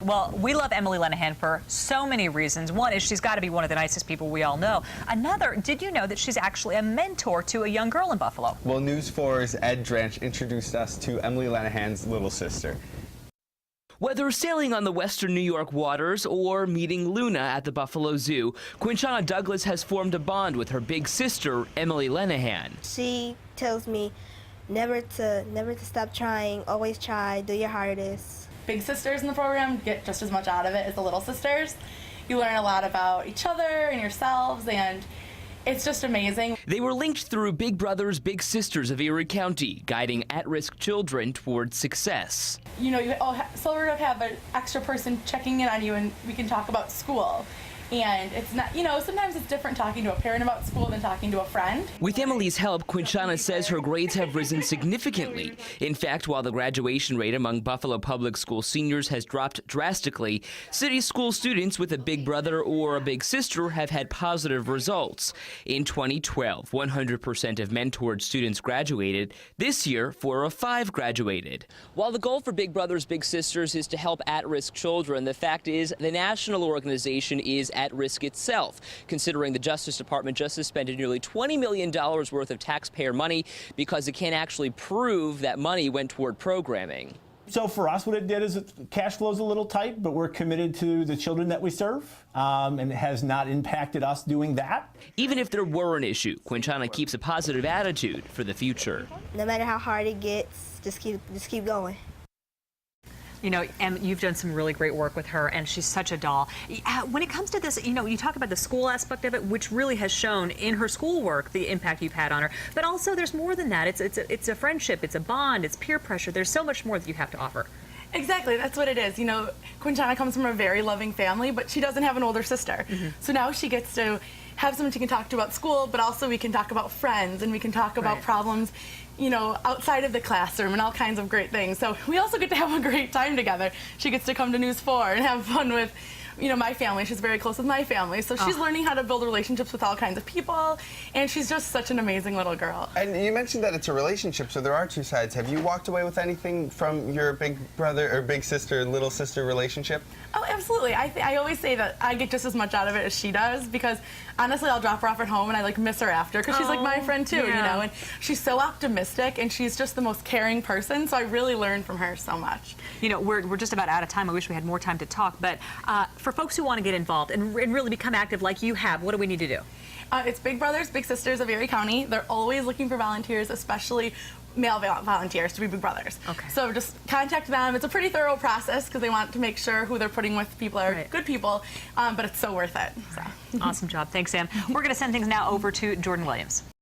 Well, we love Emily Lenahan for so many reasons. One is she's got to be one of the nicest people we all know. Another, did you know that she's actually a mentor to a young girl in Buffalo? Well, News 4's Ed Drench introduced us to Emily Lenahan's little sister. Whether sailing on the western New York waters or meeting Luna at the Buffalo Zoo, Quinchana Douglas has formed a bond with her big sister, Emily Lenahan. She tells me never to stop trying, always try, do your hardest. Big sisters in the program get just as much out of it as the little sisters. You learn a lot about each other and yourselves, and it's just amazing. They were linked through Big Brothers Big Sisters of Erie County, guiding at-risk children towards success. You know, you sort of have an extra person checking in on you, and we can talk about school. And it's not, you know, sometimes it's different talking to a parent about school than talking to a friend. With Emily's help, Quinchana says her grades have risen significantly. In fact, while the graduation rate among Buffalo public school seniors has dropped drastically, city school students with a big brother or a big sister have had positive results. In 2012, 100% of mentored students graduated. This year, 4 of 5 graduated. While the goal for Big Brothers Big Sisters is to help at-risk children, the fact is the national organization is at risk itself, considering the Justice Department just suspended nearly $20 million worth of taxpayer money because it can't actually prove that money went toward programming. So for us, what it did is cash flow's a little tight, but we're committed to the children that we serve, and it has not impacted us doing that. Even if there were an issue, Quinchana keeps a positive attitude for the future. No matter how hard it gets, just keep going. You know, and you've done some really great work with her, and she's such a doll. When it comes to this, you know, you talk about the school aspect of it, which really has shown in her schoolwork the impact you've had on her. But also, there's more than that. It's a friendship, it's a bond, it's peer pressure. There's so much more that you have to offer. Exactly, that's what it is. You know, Quinchana comes from a very loving family, but she doesn't have an older sister. So now she gets to have someone she can talk to about school, but also we can talk about friends, and we can talk about problems, you know, outside of the classroom and all kinds of great things. So we also get to have a great time together. She gets to come to News 4 and have fun with, you know, my family. She's very close with my family. So she's learning how to build relationships with all kinds of people, and she's just such an amazing little girl. And you mentioned that it's a relationship, so there are two sides. Have you walked away with anything from your big brother or big sister, little sister relationship? Oh, absolutely. I always say that I get just as much out of it as she does, because honestly, I'll drop her off at home and I like miss her after, because she's like my friend too, you know, and she's so optimistic and she's just the most caring person, so I really learn from her so much. You know, we're just about out of time. I wish we had more time to talk, but for folks who want to get involved and really become active like you have, what do we need to do? It's Big Brothers Big Sisters of Erie County. They're always looking for volunteers, especially male volunteers to be Big Brothers. Okay. So just contact them. It's a pretty thorough process because they want to make sure who they're putting with people are good people, but it's so worth it. So. Awesome job. Thanks, Sam. We're going to send things now over to Jordan Williams.